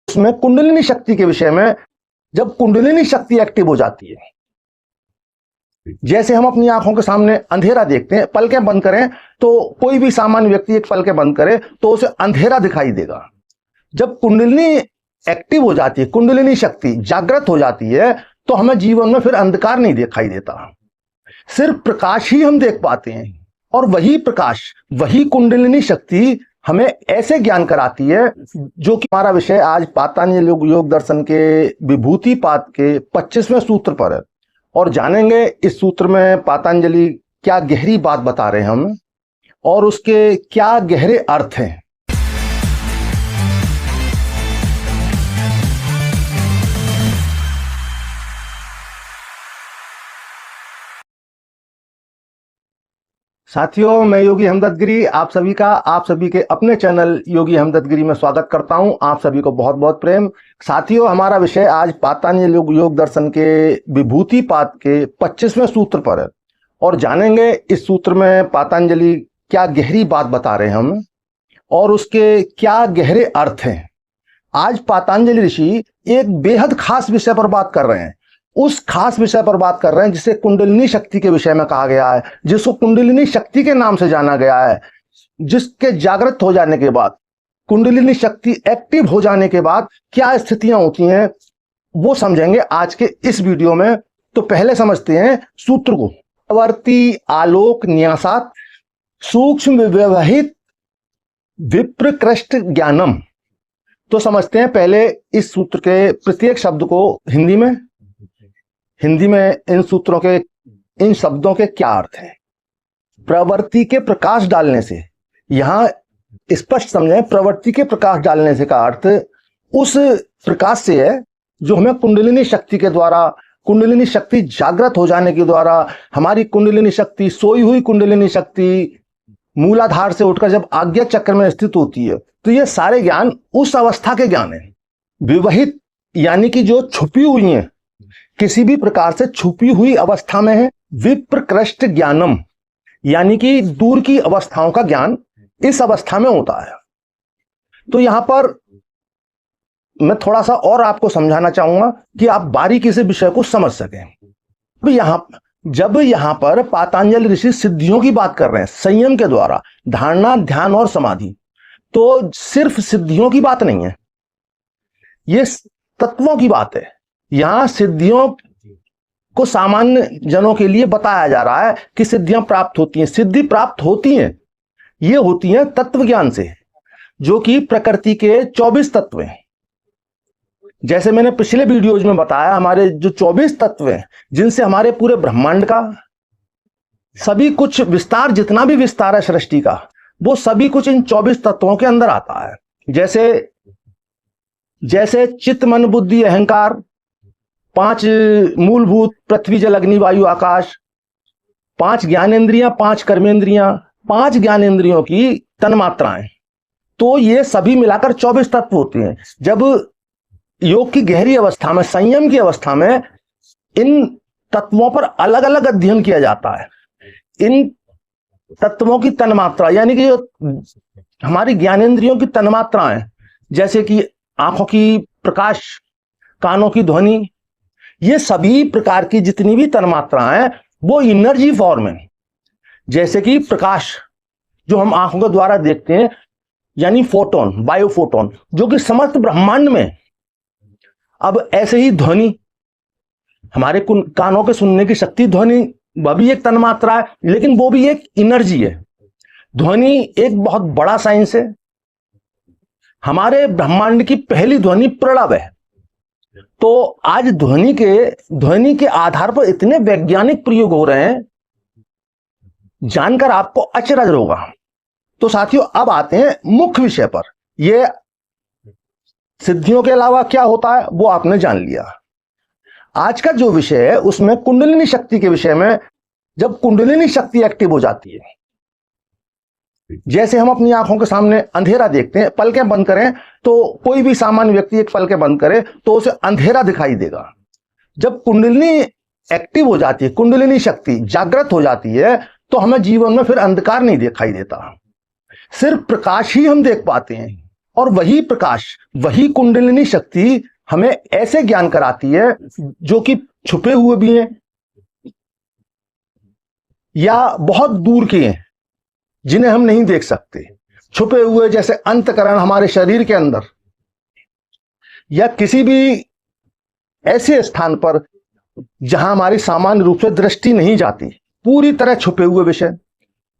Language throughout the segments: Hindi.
उसमें कुंडलिनी शक्ति के विषय में, जब कुंडलिनी शक्ति एक्टिव हो जाती है, जैसे हम अपनी आंखों के सामने अंधेरा देखते हैं, पलकें बंद करें तो कोई भी सामान्य व्यक्ति एक पलकें बंद करे तो उसे अंधेरा दिखाई देगा। जब कुंडलिनी एक्टिव हो जाती है, कुंडलिनी शक्ति जागृत हो जाती है, तो हमें जीवन में फिर अंधकार नहीं दिखाई देता, सिर्फ प्रकाश ही हम देख पाते हैं। और वही प्रकाश, वही कुंडलिनी शक्ति हमें ऐसे ज्ञान कराती है, जो कि हमारा विषय आज पातंजलि योग दर्शन के विभूतिपाद के 25वें सूत्र पर है। और जानेंगे इस सूत्र में पातंजलि क्या गहरी बात बता रहे हैं हम, और उसके क्या गहरे अर्थ हैं। साथियों, मैं योगी हमदर्द गिरी आप सभी के अपने चैनल योगी हमदर्द गिरी में स्वागत करता हूं। आप सभी को बहुत बहुत प्रेम। साथियों, हमारा विषय आज पातंजलि योग दर्शन के विभूतिपाद के 25वें सूत्र पर है। और जानेंगे इस सूत्र में पातंजलि क्या गहरी बात बता रहे हैं हम, और उसके क्या गहरे अर्थ हैं। आज पातंजलि ऋषि एक बेहद खास विषय पर बात कर रहे हैं। उस खास विषय पर बात कर रहे हैं जिसे कुंडलिनी शक्ति के विषय में कहा गया है, जिसको कुंडलिनी शक्ति के नाम से जाना गया है, जिसके जागृत हो जाने के बाद, कुंडलिनी शक्ति एक्टिव हो जाने के बाद क्या स्थितियां होती हैं, वो समझेंगे आज के इस वीडियो में। तो पहले समझते हैं सूत्र को। प्रवर्ती आलोक न्यासात सूक्ष्म व्यवहित विप्रकृष्ट ज्ञानम। तो समझते हैं पहले इस सूत्र के प्रत्येक शब्द को हिंदी में इन सूत्रों के, इन शब्दों के क्या अर्थ हैं। प्रवृत्ति के प्रकाश डालने से, यहां स्पष्ट समझें, प्रवृत्ति के प्रकाश डालने से का अर्थ उस प्रकाश से है जो हमें कुंडलिनी शक्ति के द्वारा, कुंडलिनी शक्ति जागृत हो जाने के द्वारा, हमारी कुंडलिनी शक्ति, सोई हुई कुंडलिनी शक्ति मूलाधार से उठकर जब आज्ञा चक्र में स्थित होती है, तो ये सारे ज्ञान उस अवस्था के ज्ञान है। विवहित यानी कि जो छुपी हुई है, किसी भी प्रकार से छुपी हुई अवस्था में है। विप्रकृष्ट ज्ञानम यानी कि दूर की अवस्थाओं का ज्ञान इस अवस्था में होता है। तो यहां पर मैं थोड़ा सा और आपको समझाना चाहूंगा कि आप बारीकी से विषय को समझ सकें। जब यहां पर पातंजलि ऋषि सिद्धियों की बात कर रहे हैं, संयम के द्वारा धारणा, ध्यान और समाधि, तो सिर्फ सिद्धियों की बात नहीं है, ये तत्वों की बात है। यहां सिद्धियों को सामान्य जनों के लिए बताया जा रहा है कि सिद्धियां प्राप्त होती हैं। सिद्धि प्राप्त होती हैं, ये होती हैं तत्व ज्ञान से, जो कि प्रकृति के 24 तत्व हैं। जैसे मैंने पिछले वीडियोज में बताया, हमारे जो 24 तत्व हैं, जिनसे हमारे पूरे ब्रह्मांड का सभी कुछ विस्तार, जितना भी विस्तार है सृष्टि का, वो सभी कुछ इन 24 तत्वों के अंदर आता है। जैसे चित्त, मन, बुद्धि, अहंकार, 5 मूलभूत पृथ्वी, जल, अग्नि, वायु, आकाश, 5 ज्ञानेंद्रियां, 5 कर्मेंद्रियां, 5 ज्ञानेंद्रियों की तन्मात्राएं, तो ये सभी मिलाकर 24 तत्व होते हैं। जब योग की गहरी अवस्था में, संयम की अवस्था में, इन तत्वों पर अलग अलग अध्ययन किया जाता है। इन तत्वों की तन्मात्रा यानी कि जो हमारी ज्ञानेंद्रियों की तन्मात्राएं, जैसे कि आंखों की प्रकाश, कानों की ध्वनि, ये सभी प्रकार की जितनी भी तन्मात्राएं हैं, वो एनर्जी फॉर्म है। जैसे कि प्रकाश जो हम आंखों के द्वारा देखते हैं, यानी फोटोन, बायोफोटोन, जो कि समस्त ब्रह्मांड में। अब ऐसे ही ध्वनि, हमारे कानों के सुनने की शक्ति, ध्वनि वह भी एक तन्मात्रा है, लेकिन वो भी एक एनर्जी है। ध्वनि एक बहुत बड़ा साइंस है। हमारे ब्रह्मांड की पहली ध्वनि प्रणव है। तो आज ध्वनि के आधार पर इतने वैज्ञानिक प्रयोग हो रहे हैं, जानकर आपको अचरज होगा। तो साथियों, अब आते हैं मुख्य विषय पर। ये सिद्धियों के अलावा क्या होता है वो आपने जान लिया। आज का जो विषय है उसमें कुंडलिनी शक्ति के विषय में, जब कुंडलिनी शक्ति एक्टिव हो जाती है, जैसे हम अपनी आंखों के सामने अंधेरा देखते हैं, पलकें बंद करें तो कोई भी सामान्य व्यक्ति एक पलकें बंद करे तो उसे अंधेरा दिखाई देगा। जब कुंडलिनी एक्टिव हो जाती है, कुंडलिनी शक्ति जागृत हो जाती है, तो हमें जीवन में फिर अंधकार नहीं दिखाई देता, सिर्फ प्रकाश ही हम देख पाते हैं। और वही प्रकाश, वही कुंडलिनी शक्ति हमें ऐसे ज्ञान कराती है जो कि छुपे हुए भी हैं या बहुत दूर के हैं, जिन्हें हम नहीं देख सकते। छुपे हुए जैसे अंतःकरण हमारे शरीर के अंदर, या किसी भी ऐसे स्थान पर जहां हमारी सामान्य रूप से दृष्टि नहीं जाती, पूरी तरह छुपे हुए विषय।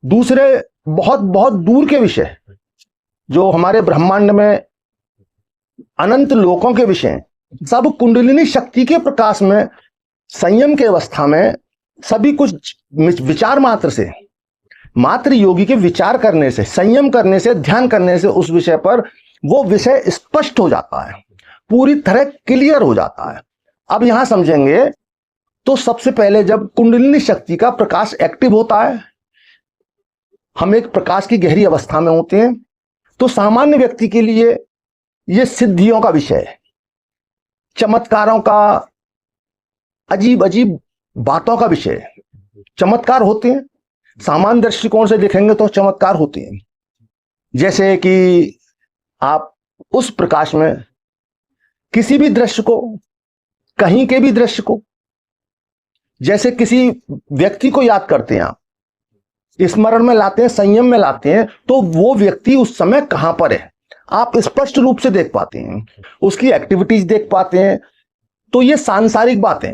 दूसरे बहुत बहुत दूर के विषय जो हमारे ब्रह्मांड में अनंत लोकों के विषय हैं, सब कुंडलिनी शक्ति के प्रकाश में, संयम के अवस्था में, सभी कुछ विचार मात्र से, मात्र योगी के विचार करने से, संयम करने से, ध्यान करने से उस विषय पर वो विषय स्पष्ट हो जाता है, पूरी तरह क्लियर हो जाता है। अब यहां समझेंगे तो सबसे पहले जब कुंडलिनी शक्ति का प्रकाश एक्टिव होता है, हम एक प्रकाश की गहरी अवस्था में होते हैं, तो सामान्य व्यक्ति के लिए यह सिद्धियों का विषय है, चमत्कारों का, अजीब अजीब बातों का विषय है। चमत्कार होते हैं, सामान्य दृष्टिकोण से देखेंगे तो चमत्कार होते हैं। जैसे कि आप उस प्रकाश में किसी भी दृश्य को, कहीं के भी दृश्य को, जैसे किसी व्यक्ति को याद करते हैं, आप स्मरण में लाते हैं, संयम में लाते हैं, तो वो व्यक्ति उस समय कहां पर है आप स्पष्ट रूप से देख पाते हैं, उसकी एक्टिविटीज देख पाते हैं। तो ये सांसारिक बातें,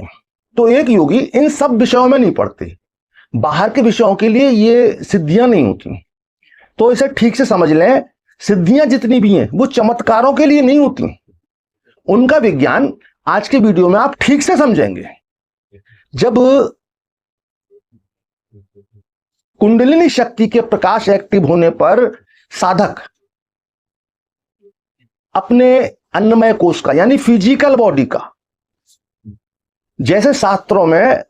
तो एक योगी इन सब विषयों में नहीं पड़ते, बाहर के विषयों के लिए ये सिद्धियां नहीं होती। तो इसे ठीक से समझ लें, सिद्धियां जितनी भी हैं वो चमत्कारों के लिए नहीं होती, उनका विज्ञान आज के वीडियो में आप ठीक से समझेंगे। जब कुंडलिनी शक्ति के प्रकाश एक्टिव होने पर साधक अपने अन्नमय कोश का, यानी फिजिकल बॉडी का, जैसे शास्त्रों में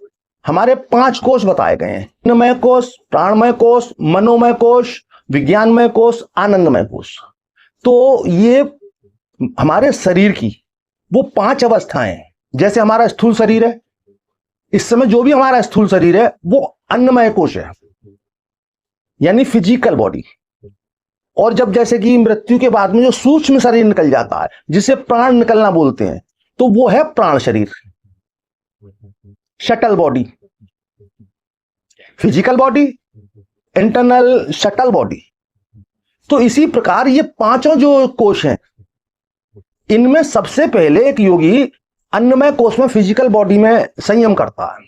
हमारे 5 कोश बताए गए हैं, अन्नमय कोश, प्राणमय कोश, मनोमय कोश, विज्ञानमय कोश, आनंदमय कोश। तो ये हमारे शरीर की वो 5 अवस्थाएं, जैसे हमारा स्थूल शरीर है, इस समय जो भी हमारा स्थूल शरीर है वो अन्नमय कोश है, यानी फिजिकल बॉडी। और जब जैसे कि मृत्यु के बाद में जो सूक्ष्म शरीर निकल जाता है, जिसे प्राण निकलना बोलते हैं, तो वो है प्राण शरीर, shuttle body, physical body, internal shuttle body. तो इसी प्रकार ये 5 जो कोश हैं, इनमें सबसे पहले एक योगी अन्नमय कोश में, फिजिकल बॉडी में संयम करता है।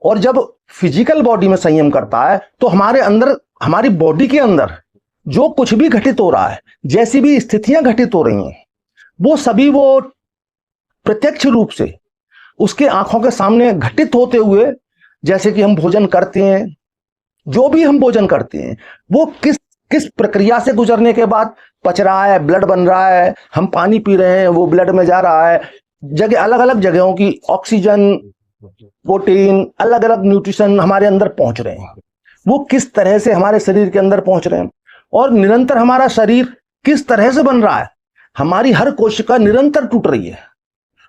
और जब फिजिकल बॉडी में संयम करता है तो हमारे अंदर, हमारी बॉडी के अंदर जो कुछ भी घटित हो रहा है, जैसी भी स्थितियां घटित हो रही हैं, वो सभी वो प्रत्यक्ष रूप से उसके आंखों के सामने घटित होते हुए, जैसे कि हम भोजन करते हैं, जो भी हम भोजन करते हैं वो किस प्रक्रिया से गुजरने के बाद पच रहा है, ब्लड बन रहा है, हम पानी पी रहे हैं, वो ब्लड में जा रहा है, जगह अलग अलग जगहों की ऑक्सीजन, प्रोटीन, अलग अलग न्यूट्रिशन हमारे अंदर पहुंच रहे हैं, वो किस तरह से हमारे शरीर के अंदर पहुंच रहे हैं। और निरंतर हमारा शरीर किस तरह से बन रहा है, हमारी हर कोशिका निरंतर टूट रही है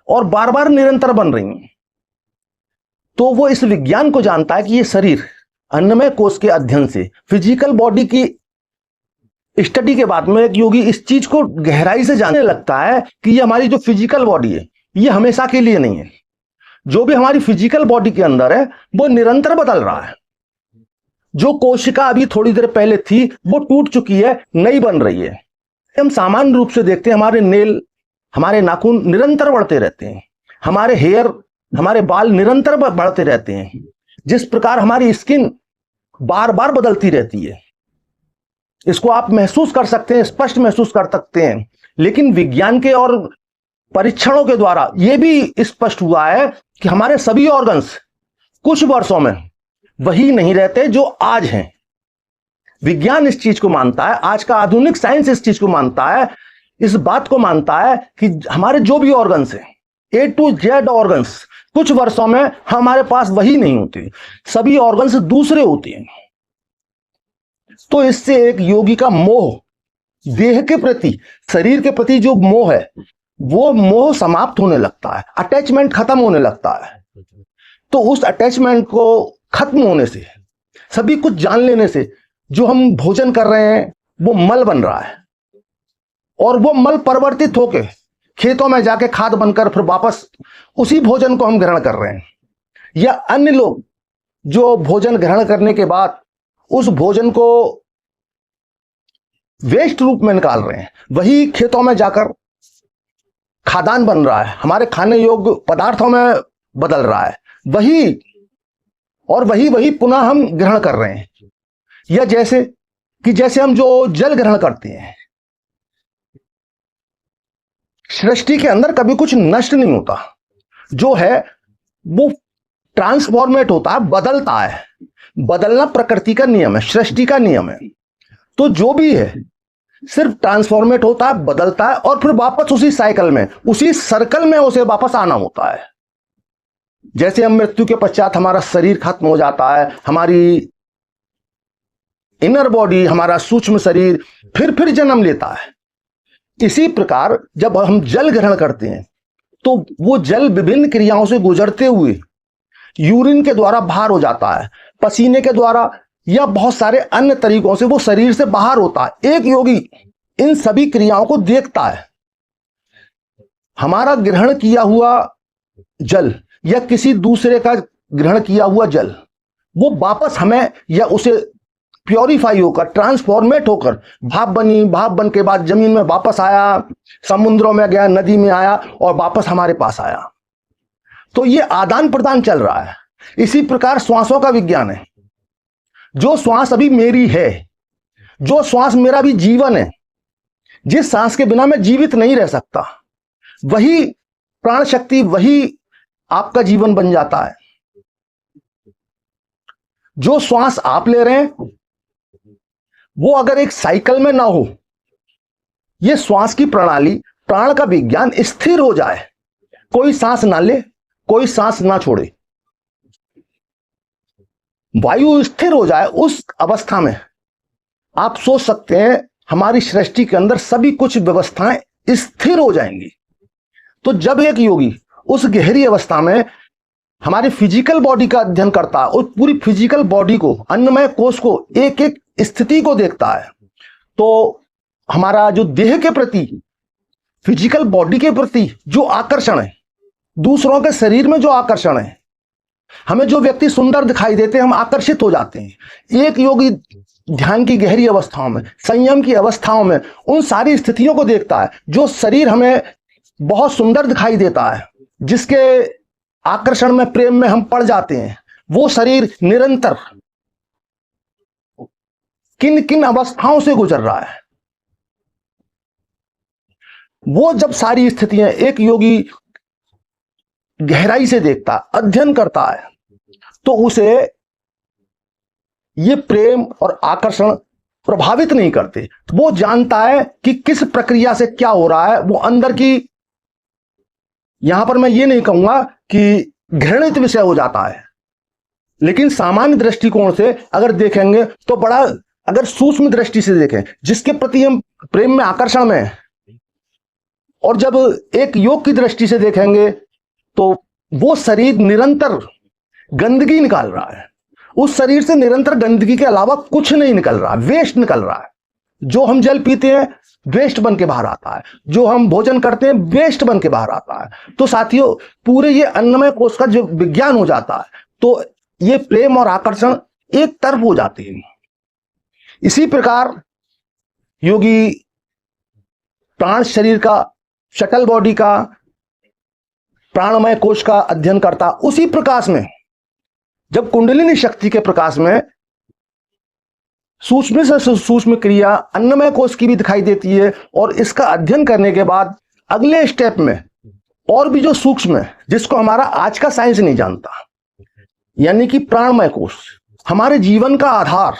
और बार बार निरंतर बन रही है। तो वो इस विज्ञान को जानता है कि ये शरीर अन्नमय कोश के अध्ययन से, फिजिकल बॉडी की स्टडी के बाद में एक योगी इस चीज को गहराई से जानने लगता है कि ये हमारी जो फिजिकल बॉडी है ये हमेशा के लिए नहीं है। जो भी हमारी फिजिकल बॉडी के अंदर है वो निरंतर बदल रहा है। जो कोशिका अभी थोड़ी देर पहले थी वो टूट चुकी है, नई बन रही है। हम सामान्य रूप से देखते हैं, हमारे नेल, हमारे नाखून निरंतर बढ़ते रहते हैं, हमारे हेयर, हमारे बाल निरंतर बढ़ते रहते हैं। जिस प्रकार हमारी स्किन बार बार बदलती रहती है, इसको आप महसूस कर सकते हैं, स्पष्ट महसूस कर सकते हैं। लेकिन विज्ञान के और परीक्षणों के द्वारा यह भी स्पष्ट हुआ है कि हमारे सभी ऑर्गन्स कुछ वर्षों में वही नहीं रहते जो आज हैं। विज्ञान इस चीज को मानता है, आज का आधुनिक साइंस इस चीज को मानता है, इस बात को मानता है कि हमारे जो भी ऑर्गन्स हैं, A to Z ऑर्गन्स, कुछ वर्षों में हमारे पास वही नहीं होते, सभी ऑर्गन्स दूसरे होते हैं। तो इससे एक योगी का मोह, देह के प्रति, शरीर के प्रति जो मोह है, वो मोह समाप्त होने लगता है, अटैचमेंट खत्म होने लगता है। तो उस अटैचमेंट को खत्म होने से, सभी कुछ जान लेने से, जो हम भोजन कर रहे हैं वो मल बन रहा है और वो मल परिवर्तित होके खेतों में जाके खाद बनकर फिर वापस उसी भोजन को हम ग्रहण कर रहे हैं। या अन्य लोग जो भोजन ग्रहण करने के बाद उस भोजन को वेस्ट रूप में निकाल रहे हैं, वही खेतों में जाकर खादान बन रहा है, हमारे खाने योग्य पदार्थों में बदल रहा है, वही पुनः हम ग्रहण कर रहे हैं। या जैसे हम जो जल ग्रहण करते हैं, सृष्टि के अंदर कभी कुछ नष्ट नहीं होता, जो है वो ट्रांसफॉर्मेट होता है, बदलता है। बदलना प्रकृति का नियम है, सृष्टि का नियम है। तो जो भी है सिर्फ ट्रांसफॉर्मेट होता है, बदलता है और फिर वापस उसी साइकिल में, उसी सर्कल में उसे वापस आना होता है। जैसे हम मृत्यु के पश्चात हमारा शरीर खत्म हो जाता है, हमारी इनर बॉडी, हमारा सूक्ष्म शरीर फिर जन्म लेता है। इसी प्रकार जब हम जल ग्रहण करते हैं तो वो जल विभिन्न क्रियाओं से गुजरते हुए यूरिन के द्वारा बाहर हो जाता है, पसीने के द्वारा या बहुत सारे अन्य तरीकों से वो शरीर से बाहर होता है। एक योगी इन सभी क्रियाओं को देखता है। हमारा ग्रहण किया हुआ जल या किसी दूसरे का ग्रहण किया हुआ जल वो वापस हमें या उसे प्योरीफाई होकर, ट्रांसफॉर्मेट होकर भाप बन के बाद जमीन में वापस आया, समुद्रों में गया, नदी में आया और वापस हमारे पास आया। तो ये आदान प्रदान चल रहा है। इसी प्रकार श्वासों का विज्ञान है। जो श्वास अभी मेरी है, जो श्वास मेरा भी जीवन है, जिस सांस के बिना मैं जीवित नहीं रह सकता, वही प्राण शक्ति, वही आपका जीवन बन जाता है। जो श्वास आप ले रहे हैं वो अगर एक साइकिल में ना हो, ये श्वास की प्रणाली, प्राण का विज्ञान स्थिर हो जाए, कोई सांस ना ले, कोई सांस ना छोड़े, वायु स्थिर हो जाए, उस अवस्था में आप सोच सकते हैं हमारी सृष्टि के अंदर सभी कुछ व्यवस्थाएं स्थिर हो जाएंगी। तो जब एक योगी उस गहरी अवस्था में हमारी फिजिकल बॉडी का अध्ययन करता है और पूरी फिजिकल बॉडी को, अन्नमय कोश को, एक एक स्थिति को देखता है, तो हमारा जो देह के प्रति, फिजिकल बॉडी के प्रति जो आकर्षण है, दूसरों के शरीर में जो आकर्षण है, हमें जो व्यक्ति सुंदर दिखाई देते हैं हम आकर्षित हो जाते हैं। एक योगी ध्यान की गहरी अवस्थाओं में, संयम की अवस्थाओं में उन सारी स्थितियों को देखता है। जो शरीर हमें बहुत सुंदर दिखाई देता है, जिसके आकर्षण में, प्रेम में हम पड़ जाते हैं, वो शरीर निरंतर किन किन अवस्थाओं से गुजर रहा है, वो जब सारी स्थितियां एक योगी गहराई से देखता, अध्ययन करता है, तो उसे ये प्रेम और आकर्षण प्रभावित नहीं करते। वो जानता है कि किस प्रक्रिया से क्या हो रहा है। वो अंदर की, यहां पर मैं ये नहीं कहूंगा कि घृणित विषय हो जाता है, लेकिन सामान्य दृष्टिकोण से अगर देखेंगे तो बड़ा, अगर सूक्ष्म दृष्टि से देखें, जिसके प्रति हम प्रेम में, आकर्षण में हैं, और जब एक योग की दृष्टि से देखेंगे तो वो शरीर निरंतर गंदगी निकाल रहा है। उस शरीर से निरंतर गंदगी के अलावा कुछ नहीं निकल रहा, वेस्ट निकल रहा है। जो हम जल पीते हैं वेस्ट बन के बाहर आता है, जो हम भोजन करते हैं वेस्ट बन के बाहर आता है। तो साथियों, पूरे ये अन्नमय कोश का जो विज्ञान हो जाता है, तो ये प्रेम और आकर्षण एक तरफ हो जाते हैं। इसी प्रकार योगी प्राण शरीर का, शटल बॉडी का, प्राणमय कोश का अध्ययन करता। उसी प्रकाश में, जब कुंडलिनी शक्ति के प्रकाश में सूक्ष्म से सूक्ष्म क्रिया अन्नमय कोश की भी दिखाई देती है, और इसका अध्ययन करने के बाद अगले स्टेप में और भी जो सूक्ष्म है, जिसको हमारा आज का साइंस नहीं जानता, यानी कि प्राणमय कोश, हमारे जीवन का आधार।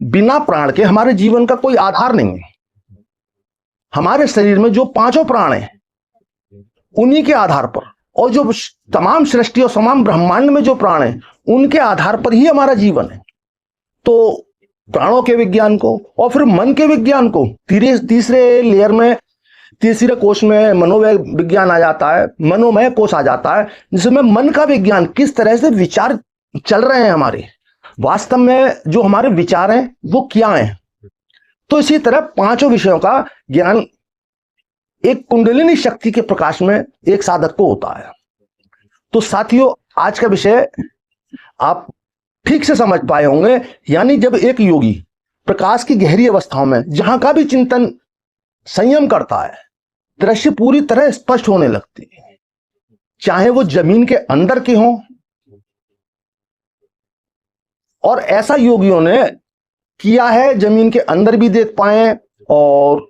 बिना प्राण के हमारे जीवन का कोई आधार नहीं है। हमारे शरीर में जो पांचों प्राण हैं, उन्हीं के आधार पर, और जो तमाम सृष्टि और तमाम ब्रह्मांड में जो प्राण हैं, उनके आधार पर ही हमारा जीवन है। तो प्राणों के विज्ञान को और फिर मन के विज्ञान को तीसरे लेयर में, तीसरे कोश में मनोविज्ञान आ जाता है, मनोमय कोश आ जाता है, जिसमें मन का विज्ञान, किस तरह से विचार चल रहे हैं हमारे, वास्तव में जो हमारे विचार हैं वो क्या हैं। तो इसी तरह पांचों विषयों का ज्ञान एक कुंडलिनी शक्ति के प्रकाश में एक साधक को होता है। तो साथियों, आज का विषय आप ठीक से समझ पाए होंगे। यानी जब एक योगी प्रकाश की गहरी अवस्थाओं में जहां का भी चिंतन संयम करता है, दृश्य पूरी तरह स्पष्ट होने लगती है, चाहे वो जमीन के अंदर के हों। और ऐसा योगियों ने किया है, जमीन के अंदर भी देख पाए और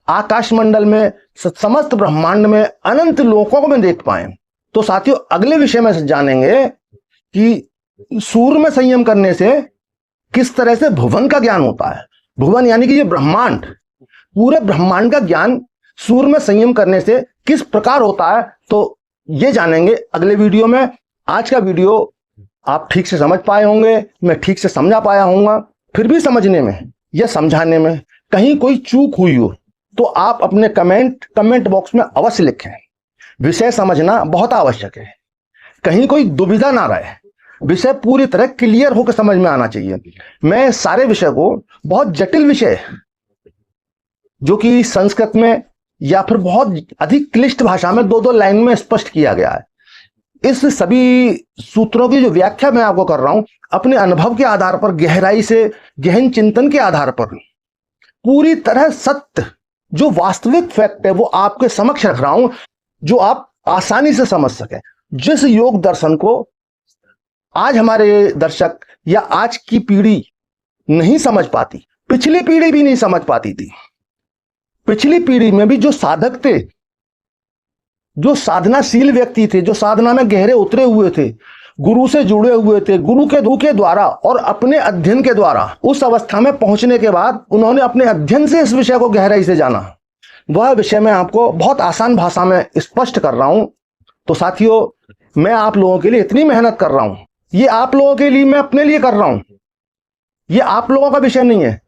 आकाश मंडल में समस्त ब्रह्मांड में अनंत लोकों में देख पाए। तो साथियों, अगले विषय में जानेंगे कि सूर्य में संयम करने से किस तरह से भुवन का ज्ञान होता है। भुवन यानी कि ये ब्रह्मांड, पूरे ब्रह्मांड का ज्ञान सूर्य में संयम करने से किस प्रकार होता है, तो ये जानेंगे अगले वीडियो में। आज का वीडियो आप ठीक से समझ पाए होंगे, मैं ठीक से समझा पाया होऊंगा। फिर भी समझने में या समझाने में कहीं कोई चूक हुई हो तो आप अपने कमेंट बॉक्स में अवश्य लिखें। विषय समझना बहुत आवश्यक है, कहीं कोई दुविधा ना रहे, विषय पूरी तरह क्लियर होकर समझ में आना चाहिए। मैं सारे विषय को, बहुत जटिल विषय जो कि संस्कृत में या फिर बहुत अधिक क्लिष्ट भाषा में 2-2 लाइन में स्पष्ट किया गया है, इस सभी सूत्रों की जो व्याख्या मैं आपको कर रहा हूं, अपने अनुभव के आधार पर, गहराई से गहन चिंतन के आधार पर, पूरी तरह सत्य जो वास्तविक फैक्ट है वो आपके समक्ष रख रहा हूं, जो आप आसानी से समझ सके। जिस योग दर्शन को आज हमारे दर्शक या आज की पीढ़ी नहीं समझ पाती, पिछली पीढ़ी भी नहीं समझ पाती थी। पिछली पीढ़ी में भी जो साधक थे, जो साधनाशील व्यक्ति थे, जो साधना में गहरे उतरे हुए थे, गुरु से जुड़े हुए थे, गुरु के द्वारा और अपने अध्ययन के द्वारा उस अवस्था में पहुंचने के बाद उन्होंने अपने अध्ययन से इस विषय को गहराई से जाना। वह विषय मैं आपको बहुत आसान भाषा में स्पष्ट कर रहा हूं। तो साथियों, मैं आप लोगों के लिए इतनी मेहनत कर रहा हूं, ये आप लोगों के लिए, मैं अपने लिए कर रहा हूं। ये आप लोगों का विषय नहीं है,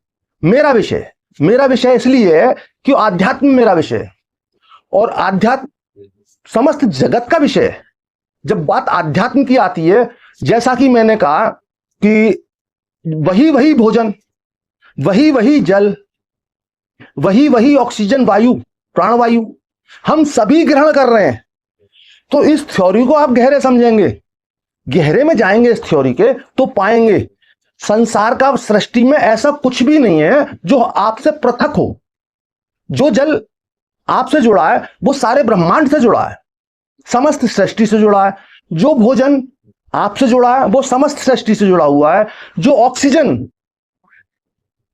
मेरा विषय। मेरा विषय इसलिए है कि आध्यात्म मेरा विषय है और आध्यात्म समस्त जगत का विषय है। जब बात आध्यात्म की आती है, जैसा कि मैंने कहा कि वही भोजन, वही जल, वही ऑक्सीजन वायु, प्राणवायु हम सभी ग्रहण कर रहे हैं। तो इस थ्योरी को आप गहरे समझेंगे, गहरे में जाएंगे इस थ्योरी के, तो पाएंगे संसार का, सृष्टि में ऐसा कुछ भी नहीं है जो आपसे पृथक हो। जो जल आपसे जुड़ा है वो सारे ब्रह्मांड से जुड़ा है, समस्त सृष्टि से जुड़ा है। जो भोजन आपसे जुड़ा है वो समस्त सृष्टि से जुड़ा हुआ है। जो ऑक्सीजन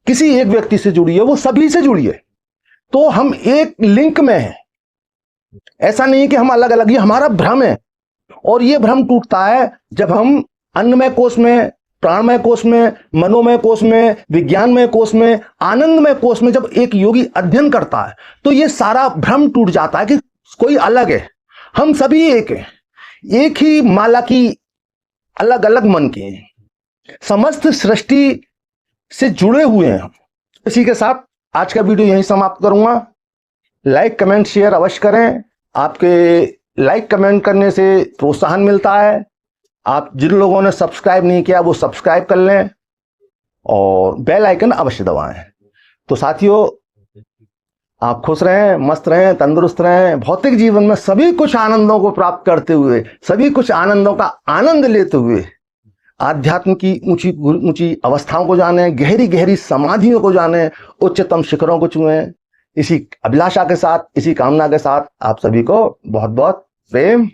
किसी एक व्यक्ति से जुड़ी है वो सभी से जुड़ी है। तो हम एक लिंक में हैं, ऐसा नहीं है कि हम अलग अलग। ये हमारा भ्रम है और ये भ्रम टूटता है जब हम अन्नमय कोश में, प्राणमय कोश में, मनोमय कोश में, विज्ञानमय कोश में, आनंदमय कोश में जब एक योगी अध्ययन करता है तो ये सारा भ्रम टूट जाता है कि कोई अलग है। हम सभी एक हैं, एक ही माला की अलग अलग मन के हैं, समस्त सृष्टि से जुड़े हुए हैं। इसी के साथ आज का वीडियो यहीं समाप्त करूंगा। लाइक कमेंट शेयर अवश्य करें, आपके लाइक कमेंट करने से प्रोत्साहन मिलता है। आप जिन लोगों ने सब्सक्राइब नहीं किया वो सब्सक्राइब कर लें और बेल आइकन अवश्य दबाएं। तो साथियों, आप खुश रहें, मस्त रहें, तंदुरुस्त रहें, भौतिक जीवन में सभी कुछ आनंदों को प्राप्त करते हुए, सभी कुछ आनंदों का आनंद लेते हुए आध्यात्म की ऊंची ऊंची अवस्थाओं को जाने, गहरी गहरी समाधियों को जाने, उच्चतम शिखरों को छुएं। इसी अभिलाषा के साथ, इसी कामना के साथ आप सभी को बहुत बहुत प्रेम।